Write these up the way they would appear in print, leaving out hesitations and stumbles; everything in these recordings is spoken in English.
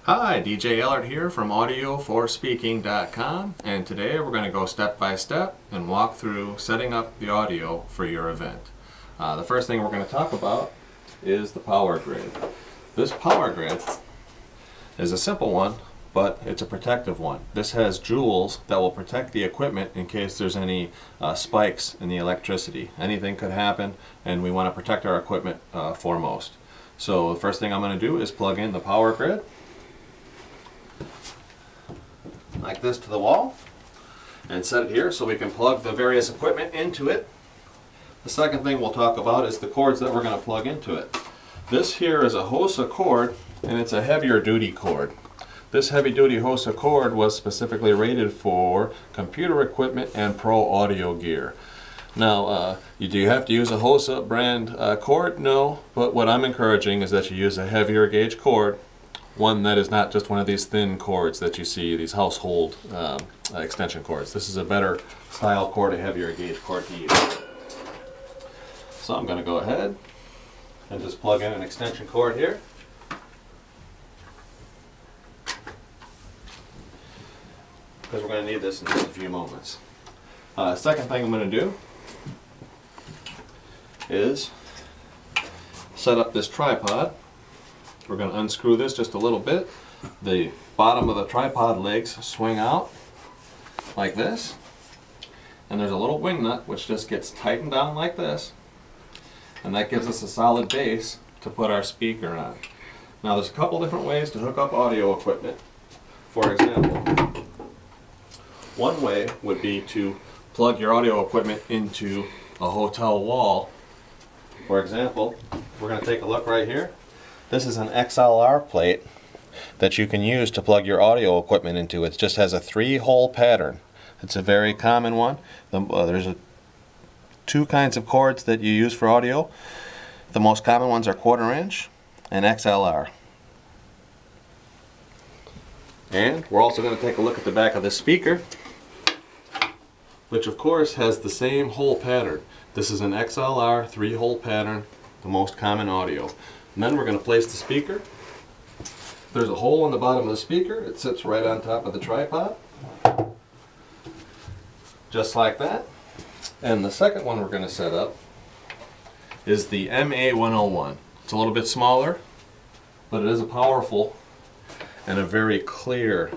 Hi, DJ Ellert here from AudioForSpeaking.com, and today we're going to go step by step and walk through setting up the audio for your event. The first thing we're going to talk about is the power grid. This power grid is a simple one, but it's a protective one. This has jewels that will protect the equipment in case there's any spikes in the electricity. Anything could happen, and we want to protect our equipment foremost. So the first thing I'm going to do is plug in the power grid like this to the wall and set it here so we can plug the various equipment into it. The second thing we'll talk about is the cords that we're going to plug into it. This here is a HOSA cord, and it's a heavier duty cord. This heavy duty HOSA cord was specifically rated for computer equipment and pro audio gear. Now, do you have to use a HOSA brand cord? No, but what I'm encouraging is that you use a heavier gauge cord, one that is not just one of these thin cords that you see, these household extension cords. This is a better style cord, a heavier gauge cord to use. So I'm going to go ahead and just plug in an extension cord here. Because we're going to need this in just a few moments. Second thing I'm going to do is set up this tripod. We're going to unscrew this just a little bit. The bottom of the tripod legs swing out like this, and there's a little wing nut which just gets tightened down like this, and that gives us a solid base to put our speaker on. Now there's a couple different ways to hook up audio equipment. For example, one way would be to plug your audio equipment into a hotel wall. For example, we're going to take a look right here. This is an XLR plate that you can use to plug your audio equipment into. It just has a 3-hole pattern. It's a very common one. There's two kinds of cords that you use for audio. The most common ones are 1/4 inch and XLR. And we're also going to take a look at the back of the speaker, which of course has the same hole pattern. This is an XLR 3-hole pattern, the most common audio. And then we're going to place the speaker. There's a hole in the bottom of the speaker. It sits right on top of the tripod. Just like that. And the second one we're going to set up is the MA101. It's a little bit smaller, but it is a powerful and a very clear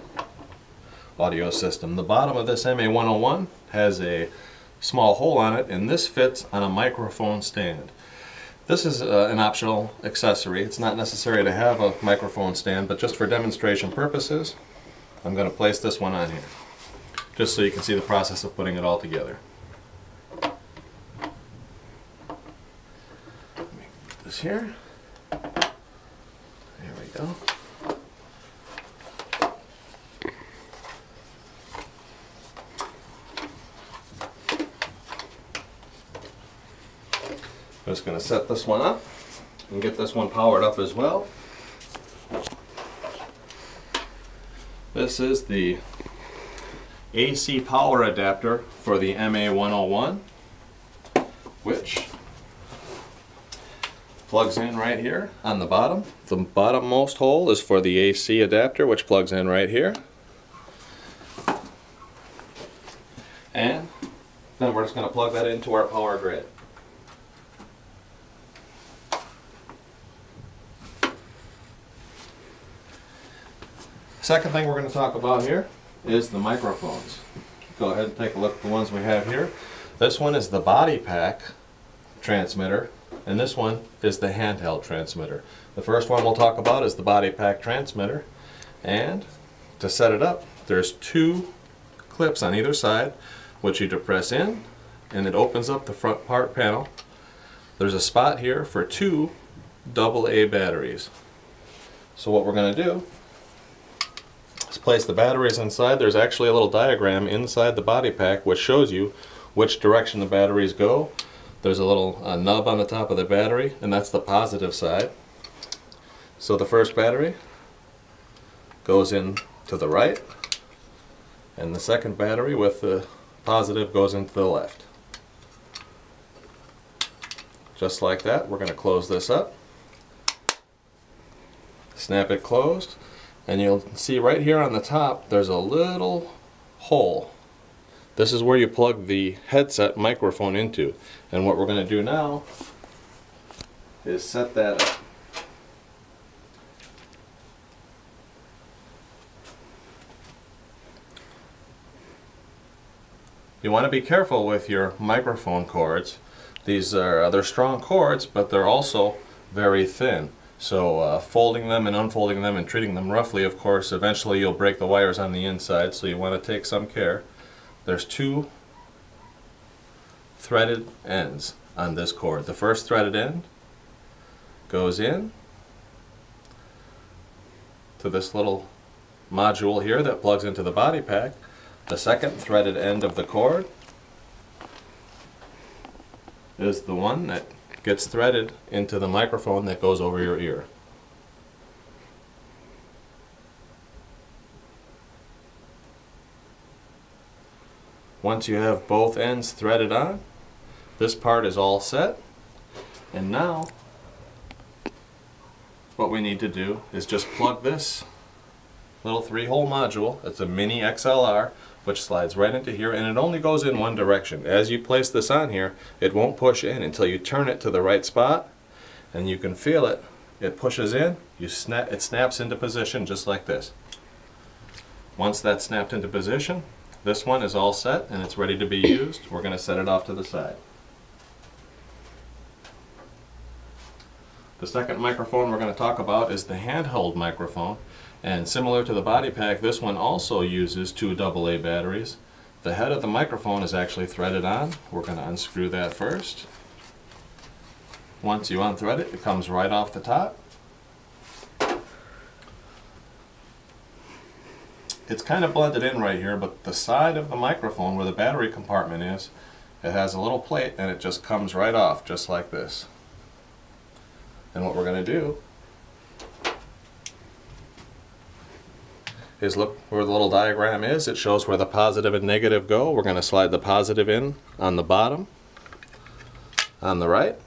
audio system. The bottom of this MA101 has a small hole on it, and this fits on a microphone stand. This is an optional accessory. It's not necessary to have a microphone stand, but just for demonstration purposes, I'm going to place this one on here, just so you can see the process of putting it all together. Let me put this here. There we go. I'm just going to set this one up and get this one powered up as well. This is the AC power adapter for the MA101, which plugs in right here on the bottom. The bottommost hole is for the AC adapter, which plugs in right here. And then we're just going to plug that into our power grid. Second thing we're going to talk about here is the microphones. Go ahead and take a look at the ones we have here. This one is the body pack transmitter, and this one is the handheld transmitter. The first one we'll talk about is the body pack transmitter, and to set it up, there's 2 clips on either side which you depress in, and it opens up the front part panel. There's a spot here for 2 AA batteries. So what we're going to do, place the batteries inside. There's actually a little diagram inside the body pack which shows you which direction the batteries go. There's a little nub on the top of the battery, and that's the positive side. So the first battery goes in to the right, and the second battery with the positive goes into the left. Just like that. We're going to close this up, snap it closed, And you'll see right here on the top there's a little hole. This is where you plug the headset microphone into. And what we're going to do now is set that up. You want to be careful with your microphone cords. They're strong cords, but they're also very thin. So folding them and unfolding them and treating them roughly, of course, eventually you'll break the wires on the inside, so you want to take some care. There's 2 threaded ends on this cord. The first threaded end goes in to this little module here that plugs into the body pack. The second threaded end of the cord is the one that gets threaded into the microphone that goes over your ear. Once you have both ends threaded on, this part is all set. And now what we need to do is just plug this little 3-hole module. It's a mini XLR, which slides right into here, and it only goes in one direction. As you place this on here, it won't push in until you turn it to the right spot, and you can feel it. It pushes in, it snaps into position just like this. Once that's snapped into position, this one is all set and it's ready to be used. We're going to set it off to the side. The second microphone we're going to talk about is the handheld microphone. And similar to the body pack, this one also uses 2 AA batteries. The head of the microphone is actually threaded on. We're going to unscrew that first. Once you unthread it, it comes right off the top. It's kind of blended in right here, but the side of the microphone where the battery compartment is, it has a little plate and it just comes right off just like this. And what we're going to do is look where the little diagram is. It shows where the positive and negative go. We're going to slide the positive in on the bottom on the right,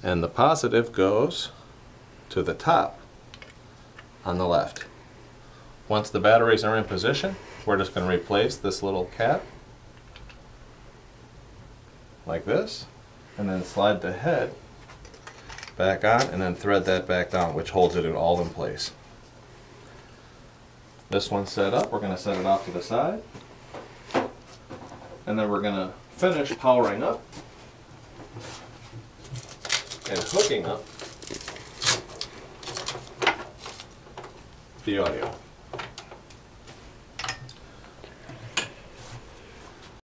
and the positive goes to the top on the left. Once the batteries are in position, we're just going to replace this little cap like this, and then slide the head back on and then thread that back down, which holds it all in place. This one's set up. We're going to set it off to the side, and then we're going to finish powering up and hooking up the audio.